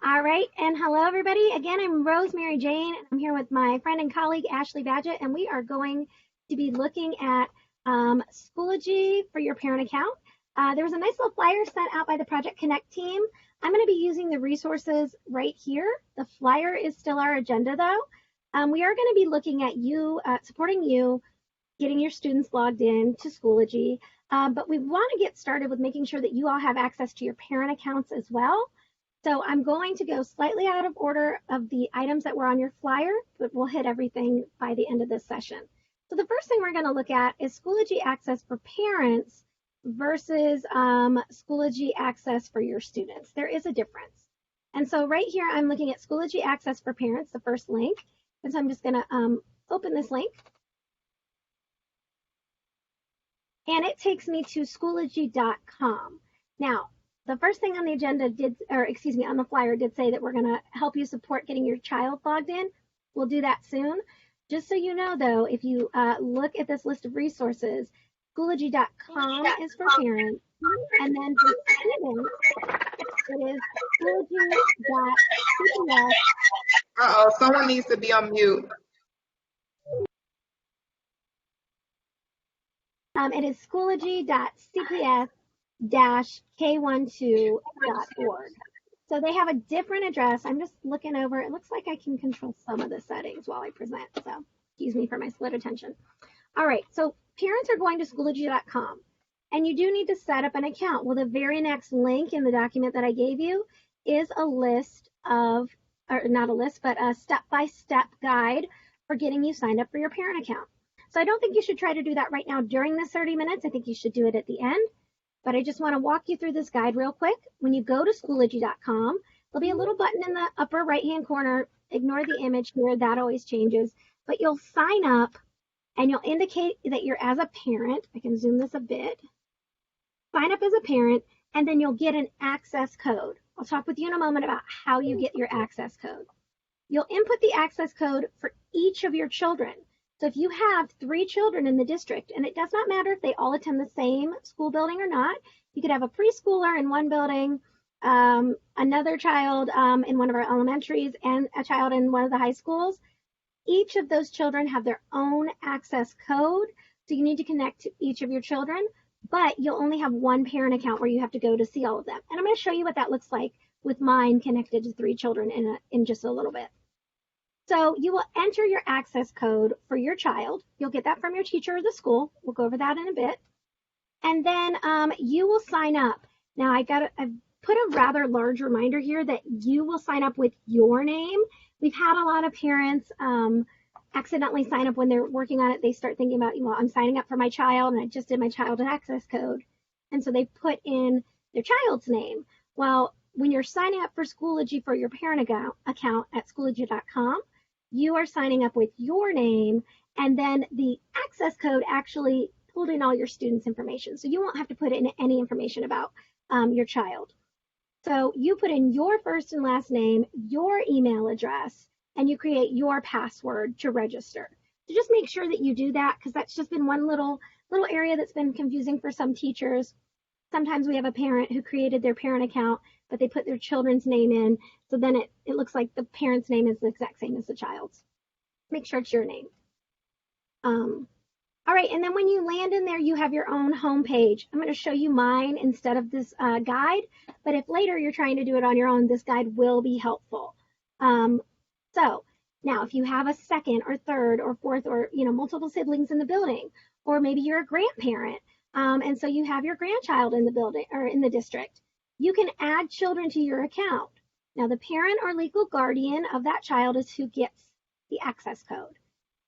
All right, and hello everybody. Again, I'm Rosemary Jane, and I'm here with my friend and colleague Ashley Badgett, and we are going to be looking at Schoology for your parent account. There was a nice little flyer sent out by the Project Connect team. I'm going to be using the resources right here. The flyer is still our agenda though. We are going to be looking at you, supporting you, getting your students logged in to Schoology, but we want to get started with making sure that you all have access to your parent accounts as well. So I'm going to go slightly out of order of the items that were on your flyer, but we'll hit everything by the end of this session. So the first thing we're going to look at is Schoology access for parents versus Schoology access for your students. There is a difference. And so right here, I'm looking at Schoology access for parents, the first link. And so I'm just going to open this link. And it takes me to Schoology.com. Now, the first thing on the agenda on the flyer did say that we're going to help you support getting your child logged in. We'll do that soon. Just so you know, though, if you look at this list of resources, Schoology.com is for parents, and then for students, it is Schoology.cps. Uh-oh, someone needs to be on mute. It is Schoology.cps-k12.org. So they have a different address. I'm just looking over. It looks like I can control some of the settings while I present. So excuse me for my split attention. All right. So parents are going to Schoology.com, and you do need to set up an account. Well, the very next link in the document that I gave you is a list of, or not a list, but a step-by-step guide for getting you signed up for your parent account. So I don't think you should try to do that right now during this 30 minutes. I think you should do it at the end. But I just want to walk you through this guide real quick. When you go to Schoology.com, there'll be a little button in the upper right-hand corner. Ignore the image here. That always changes. But you'll sign up, and you'll indicate that you're as a parent. I can zoom this a bit. Sign up as a parent, and then you'll get an access code. I'll talk with you in a moment about how you get your access code. You'll input the access code for each of your children. So if you have 3 children in the district, and it does not matter if they all attend the same school building or not, you could have a preschooler in one building, another child in one of our elementaries, and a child in one of the high schools. Each of those children have their own access code, so you need to connect to each of your children, but you'll only have one parent account where you have to go to see all of them. And I'm going to show you what that looks like with mine connected to 3 children in just a little bit. So you will enter your access code for your child. You'll get that from your teacher or the school. We'll go over that in a bit. And then you will sign up. Now I've put a rather large reminder here that you will sign up with your name. We've had a lot of parents accidentally sign up when they're working on it. They start thinking about, well, I'm signing up for my child and I just did my child's access code. And so they put in their child's name. Well, when you're signing up for Schoology for your parent account at Schoology.com, you are signing up with your name, and then the access code actually pulled in all your students' information. So you won't have to put in any information about your child. So you put in your first and last name, your email address, and you create your password to register. So just make sure that you do that, because that's just been one little area that's been confusing for some teachers. Sometimes we have a parent who created their parent account, but they put their children's name in. So then it looks like the parent's name is the exact same as the child's. Make sure it's your name. All right, and then when you land in there, you have your own home page. I'm going to show you mine instead of this guide, but if later you're trying to do it on your own, this guide will be helpful. So now if you have a second or third or fourth or multiple siblings in the building, or maybe you're a grandparent, and so you have your grandchild in the building or in the district, you can add children to your account. Now, the parent or legal guardian of that child is who gets the access code.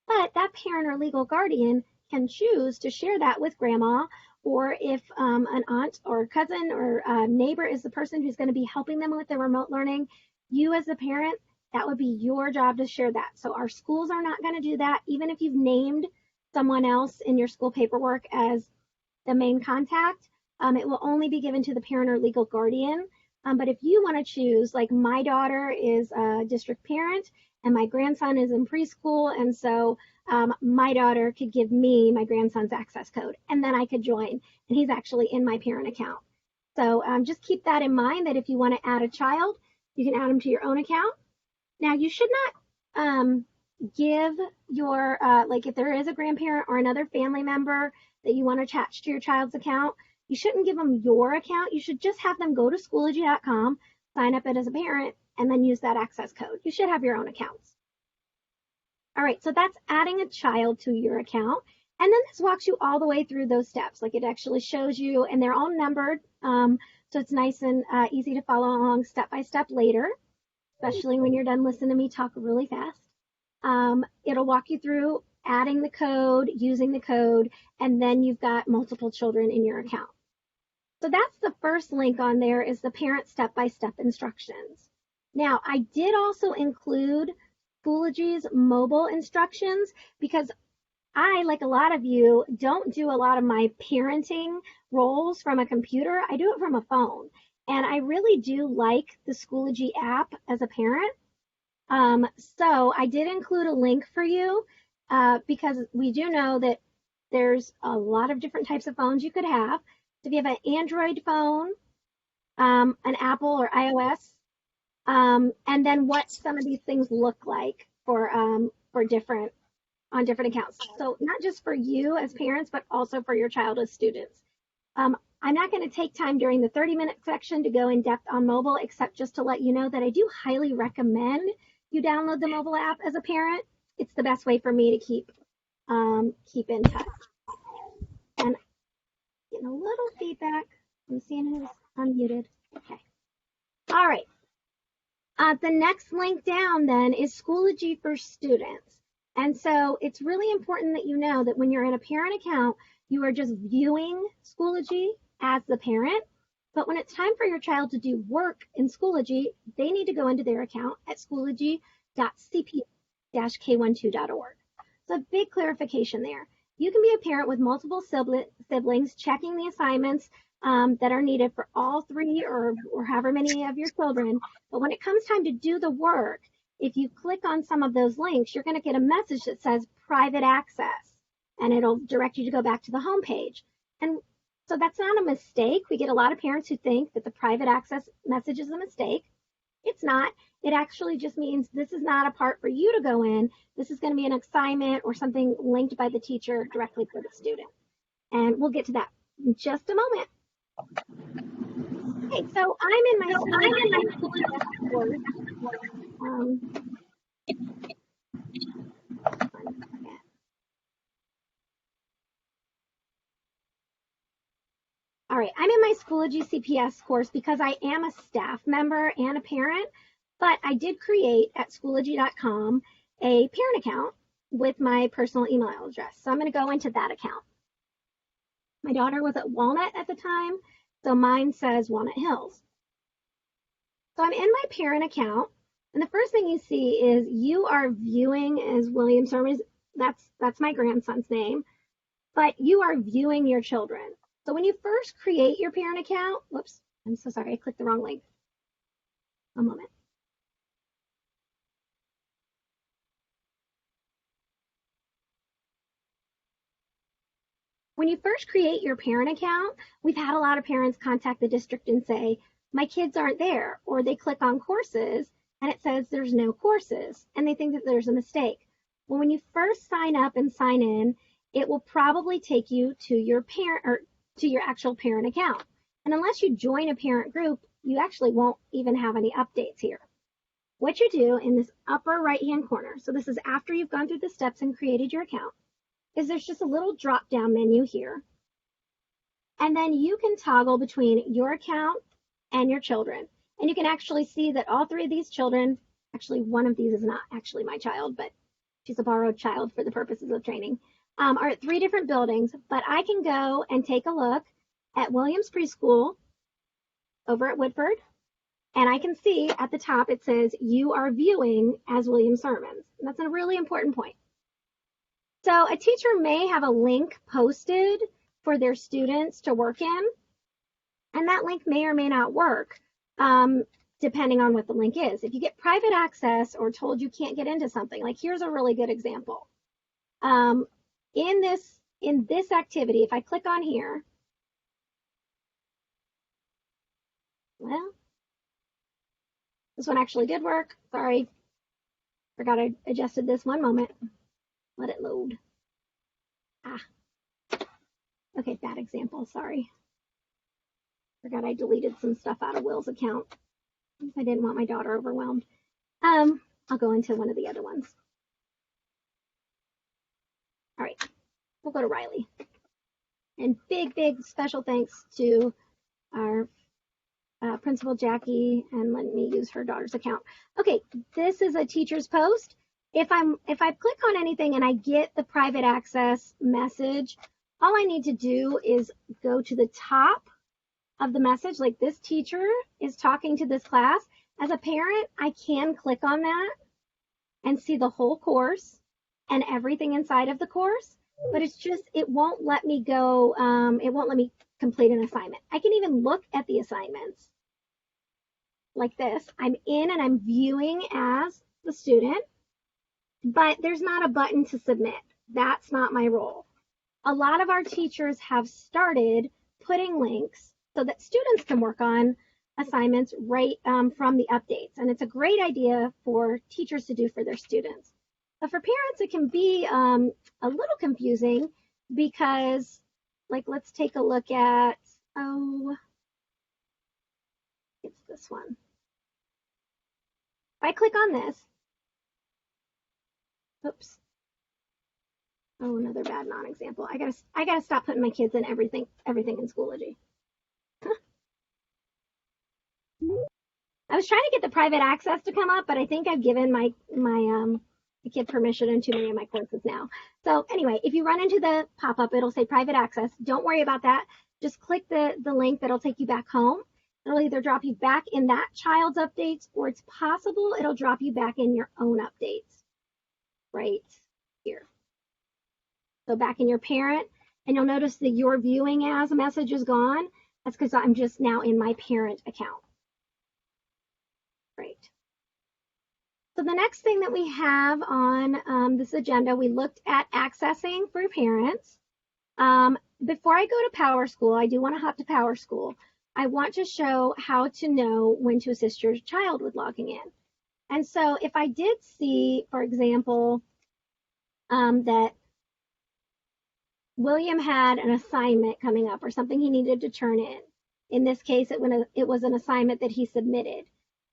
But that parent or legal guardian can choose to share that with grandma, or if an aunt or cousin or neighbor is the person who's going to be helping them with the remote learning, you as the parent, that would be your job to share that. So our schools are not going to do that, even if you've named someone else in your school paperwork as the main contact. It will only be given to the parent or legal guardian. But if you want to choose, like my daughter is a district parent and my grandson is in preschool, and so my daughter could give me my grandson's access code, and then I could join, and he's actually in my parent account. So just keep that in mind, that if you want to add a child, You can add them to your own account. Now, you should not give your, like if there is a grandparent or another family member that you want to attach to your child's account, you shouldn't give them your account. You should just have them go to Schoology.com, sign up as a parent, and then use that access code. You should have your own accounts. All right, so that's adding a child to your account. And then this walks you all the way through those steps. Like it actually shows you, and they're all numbered. So it's nice and easy to follow along step by step later, especially when you're done listening to me talk really fast. It'll walk you through adding the code, using the code, and then you've got multiple children in your account. So that's the first link on there is the parent step-by-step instructions. Now, I did also include Schoology's mobile instructions because I, like a lot of you, don't do a lot of my parenting roles from a computer. I do it from a phone. And I really do like the Schoology app as a parent. So I did include a link for you because we do know that there's a lot of different types of phones you could have. So if you have an Android phone, an Apple or iOS, and then what some of these things look like for different accounts. So not just for you as parents, but also for your child as students. I'm not going to take time during the 30-minute section to go in depth on mobile, except just to let you know that I do highly recommend you download the mobile app as a parent. It's the best way for me to keep in touch. And getting a little feedback. I'm seeing who's unmuted. Okay. All right. The next link down then is Schoology for Students. And so it's really important that you know that when you're in a parent account, you are just viewing Schoology as the parent. But when it's time for your child to do work in Schoology, they need to go into their account at schoology.cp-k12.org. So a big clarification there. You can be a parent with multiple siblings checking the assignments that are needed for all three or however many of your children. But when it comes time to do the work, if you click on some of those links, you're going to get a message that says private access, and it'll direct you to go back to the home page. And so that's not a mistake. We get a lot of parents who think that the private access message is a mistake. It's not. It actually just means this is not a part for you to go in. This is going to be an assignment or something linked by the teacher directly for the student. And we'll get to that in just a moment. Okay, so I'm in my course. All right, I'm in my Schoology CPS course because I am a staff member and a parent, but I did create at Schoology.com a parent account with my personal email address. So I'm going to go into that account. My daughter was at Walnut at the time, so mine says Walnut Hills. So I'm in my parent account, and the first thing you see is you are viewing as William Sermons. That's my grandson's name, but you are viewing your children. So when you first create your parent account, whoops, I'm so sorry, I clicked the wrong link. One moment. When you first create your parent account, we've had a lot of parents contact the district and say, my kids aren't there, or they click on courses and it says there's no courses, and they think that there's a mistake. Well, when you first sign up and sign in, it will probably take you to your parent or to your actual parent account. And unless you join a parent group, you actually won't even have any updates here. What you do in this upper right-hand corner, so this is after you've gone through the steps and created your account, is there's just a little drop-down menu here. And then you can toggle between your account and your children. And you can actually see that all three of these children, actually one of these is not actually my child, but she's a borrowed child for the purposes of training, are at three different buildings. But I can go and take a look at Williams Preschool over at Woodford. And I can see at the top it says you are viewing as William Sermons. And that's a really important point. So a teacher may have a link posted for their students to work in, and that link may or may not work, depending on what the link is. If you get private access or told you can't get into something, like here's a really good example. In this activity, if I click on here, well, This one actually did work. Sorry. Forgot I adjusted this. One moment. Let it load. Ah, okay, bad example. Sorry. Forgot I deleted some stuff out of Will's account. I didn't want my daughter overwhelmed. I'll go into one of the other ones. All right, we'll go to Riley. And big special thanks to our Principal Jackie, and let me use her daughter's account. Okay, this is a teacher's post. If I click on anything and I get the private access message, all I need to do is go to the top of the message, like this teacher is talking to this class. As a parent, I can click on that and see the whole course and everything inside of the course, but it's just, it won't let me go, it won't let me complete an assignment. I can even look at the assignments like this. I'm in and I'm viewing as the student, but there's not a button to submit. That's not my role. A lot of our teachers have started putting links so that students can work on assignments right from the updates. And it's a great idea for teachers to do for their students. But for parents, it can be a little confusing because, like, let's take a look at, it's this one. If I click on this, oops. Oh, another bad non-example. I gotta stop putting my kids in everything in Schoology. I was trying to get the private access to come up, but I think I've given my kid permission in too many of my courses now. So anyway, if you run into the pop-up, it'll say private access. Don't worry about that. Just click the link that'll take you back home. It'll either drop you back in that child's updates, or it's possible it'll drop you back in your own updates right here. So back in your parent, and you'll notice that your viewing as a message is gone. That's because I'm just now in my parent account. Great. So the next thing that we have on this agenda, we looked at accessing for parents. Before I go to PowerSchool, I do want to hop to PowerSchool. I want to show how to know when to assist your child with logging in. And so if I did see, for example, that William had an assignment coming up or something he needed to turn in this case, it was an assignment that he submitted,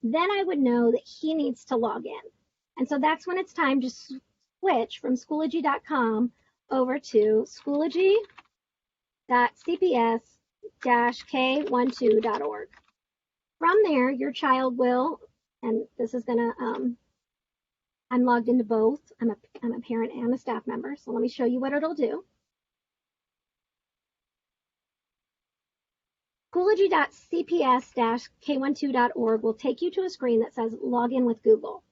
then I would know that he needs to log in. And so that's when it's time to switch from Schoology.com over to Schoology.cps-k12.org. From there, your child will, and this is gonna, I'm logged into both. I'm a parent and a staff member. So let me show you what it'll do. Schoology.cps-k12.org will take you to a screen that says login with Google.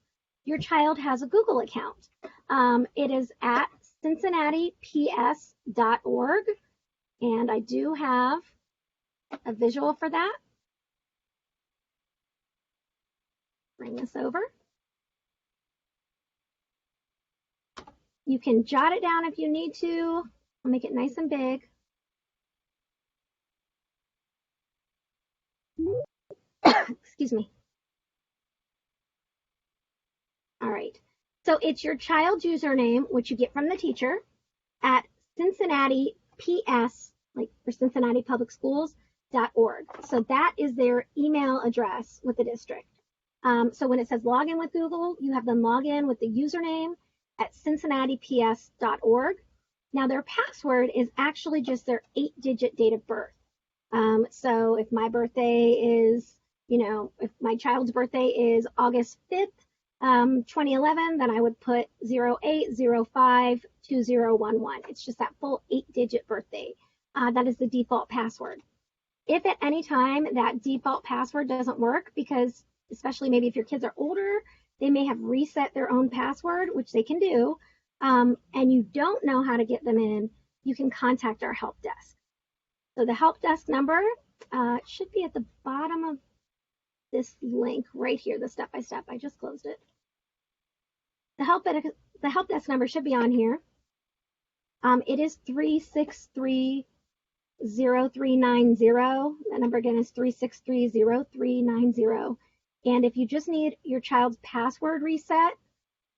Your child has a Google account. It is at cincinnatips.org, and I do have a visual for that. Bring this over. You can jot it down if you need to. I'll make it nice and big. Excuse me. All right. So it's your child's username, which you get from the teacher, at Cincinnati PS, like for Cincinnati Public Schools.org. So that is their email address with the district. So when it says login with Google, you have them log in with the username at cincinnatips.org. Now their password is actually just their 8-digit date of birth. So if my birthday is, if my child's birthday is August 5th, 2011, then I would put 08052011. It's just that full 8-digit birthday. That is the default password. If at any time that default password doesn't work, because especially maybe if your kids are older, they may have reset their own password, which they can do, and you don't know how to get them in, you can contact our help desk. So the help desk number should be at the bottom of this link right here, the step-by-step. I just closed it. The help desk number should be on here. It is 363-0390. That number again is 363-0390. And if you just need your child's password reset,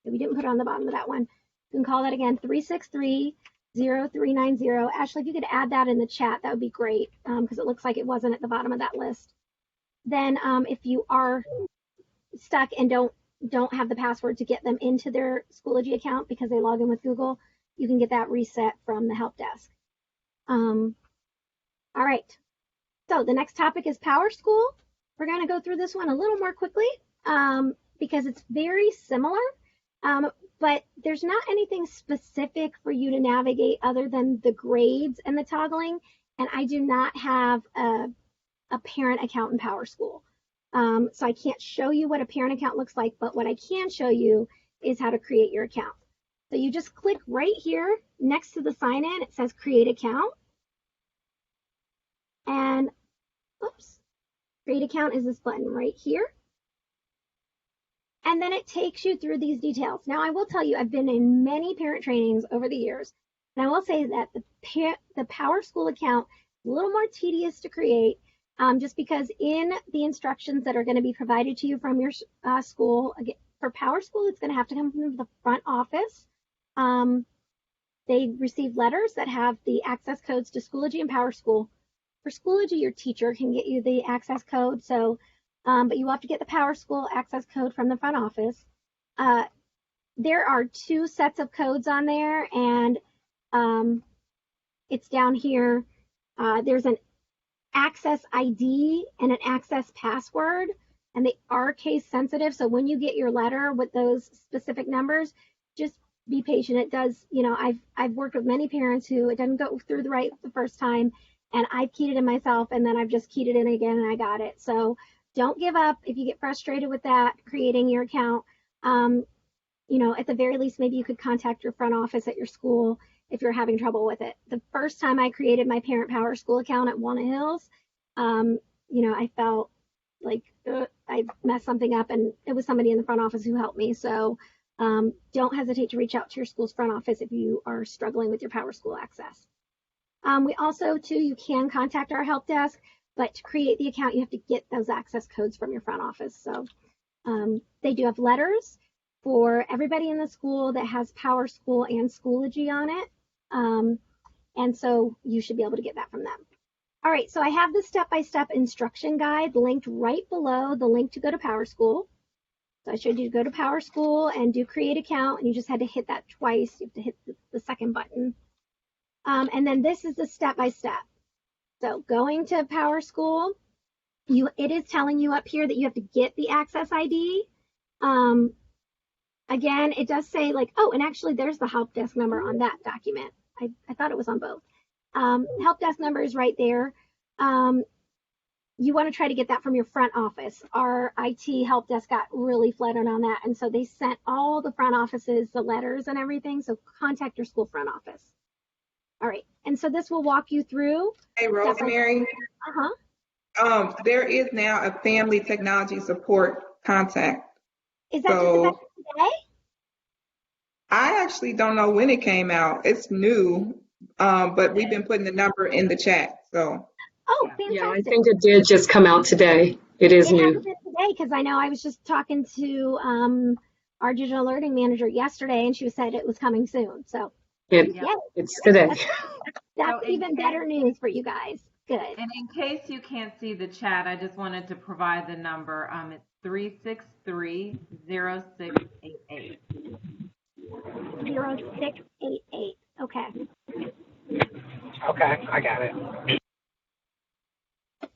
if you didn't put it on the bottom of that one, you can call that again, 363-0390. Ashley, if you could add that in the chat, that would be great, because it looks like it wasn't at the bottom of that list. Then if you are stuck and don't have the password to get them into their Schoology account because they log in with Google, you can get that reset from the help desk. All right. So the next topic is PowerSchool. We're going to go through this one a little more quickly because it's very similar, but there's not anything specific for you to navigate other than the grades and the toggling. And I do not have a parent account in PowerSchool. So I can't show you what a parent account looks like, but what I can show you is how to create your account. So you just click right here next to the sign in. It says create account. And oops, create account is this button right here. And then it takes you through these details. Now I will tell you, I've been in many parent trainings over the years. And I will say that the PowerSchool account is a little more tedious to create. Just because in the instructions that are going to be provided to you from your school, again, for PowerSchool, it's going to have to come from the front office. They receive letters that have the access codes to Schoology and PowerSchool. For Schoology, your teacher can get you the access code. So, but you will have to get the PowerSchool access code from the front office. There are 2 sets of codes on there, and it's down here. There's an access ID and an access password, and they are case sensitive. So when you get your letter with those specific numbers, just be patient. It does, I've worked with many parents who it doesn't go through the first time, and I've keyed it in myself, and then I've just keyed it in again and I got it. So don't give up if you get frustrated with that, creating your account. At the very least, maybe you could contact your front office at your school if you're having trouble with it. The first time I created my Parent PowerSchool account at Walnut Hills, I felt like I messed something up, and it was somebody in the front office who helped me. So don't hesitate to reach out to your school's front office if you are struggling with your PowerSchool access. We also, too, you can contact our help desk, but to create the account, you have to get those access codes from your front office. So they do have letters for everybody in the school that has PowerSchool and Schoology on it. And so you should be able to get that from them. All right, so I have the step-by-step instruction guide linked right below the link to go to PowerSchool. So I showed you to go to PowerSchool and do create account, and you just had to hit that twice. You have to hit the second button. And then this is the step-by-step. So going to PowerSchool, it is telling you up here that you have to get the access ID. Again, it does say and actually there's the help desk number on that document. I thought it was on both. Help desk number is right there. You want to try to get that from your front office. Our IT help desk got really flooded on that, and so they sent all the front offices the letters and everything. So contact your school front office. All right, and so this will walk you through. Hey, Rosemary. There is now a family technology support contact. Is that just effective today? I actually don't know when it came out. It's new, but we've been putting the number in the chat. So. Oh, fantastic. Yeah, I think it did just come out today. It is new. It hasn't been today because I know I was just talking to our digital learning manager yesterday, and she said it was coming soon. So it's today. That's even better news for you guys. Good. And in case you can't see the chat, I just wanted to provide the number. It's 363-0688. 0688. Okay. Okay, I got it.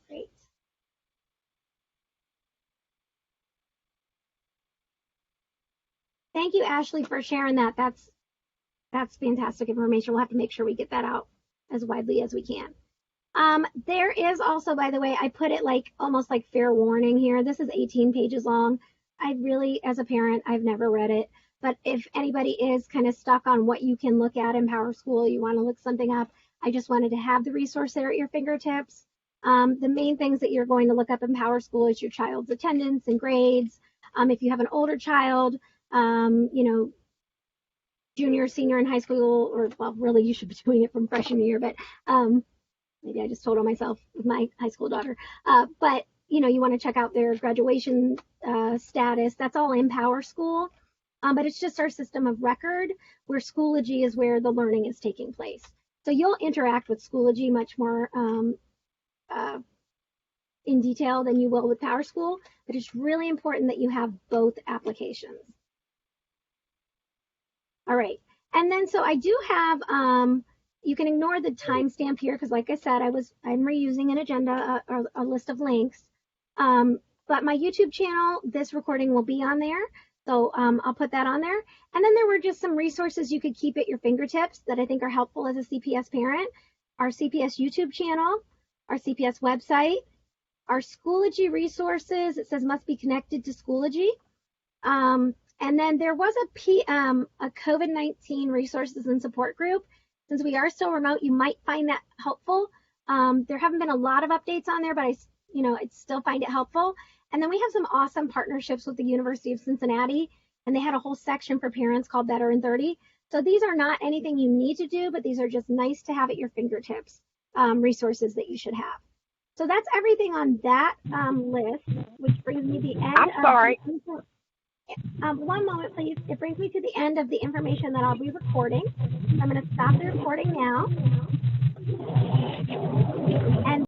Great. Thank you, Ashley, for sharing that. That's fantastic information. We'll have to make sure we get that out as widely as we can. There is also, by the way, I put it almost like fair warning here. This is 18 pages long. I really, as a parent, I've never read it. But if anybody is kind of stuck on what you can look at in PowerSchool, you want to look something up, I just wanted to have the resource there at your fingertips. The main things that you're going to look up in PowerSchool is your child's attendance and grades. If you have an older child, junior, senior in high school, or well, really you should be doing it from freshman year, but maybe I just told on myself with my high school daughter. But you want to check out their graduation status. That's all in PowerSchool. But it's just our system of record, where Schoology is where the learning is taking place. So you'll interact with Schoology much more in detail than you will with PowerSchool, but it's really important that you have both applications. All right, and then so I do have, you can ignore the timestamp here because, like I said, I'm reusing an agenda, a list of links. But my YouTube channel, this recording will be on there. So I'll put that on there. And then there were just some resources you could keep at your fingertips that I think are helpful as a CPS parent. Our CPS YouTube channel, our CPS website, our Schoology resources. It says must be connected to Schoology. And then there was a COVID-19 resources and support group. Since we are still remote, you might find that helpful. There haven't been a lot of updates on there, but I still find it helpful. And then we have some awesome partnerships with the University of Cincinnati, and they had a whole section for parents called Better in 30. So these are not anything you need to do, but these are just nice to have at your fingertips, resources that you should have. So that's everything on that list, which brings me to the end. I'm sorry. One moment, please. It brings me to the end of the information that I'll be recording. I'm going to stop the recording now. And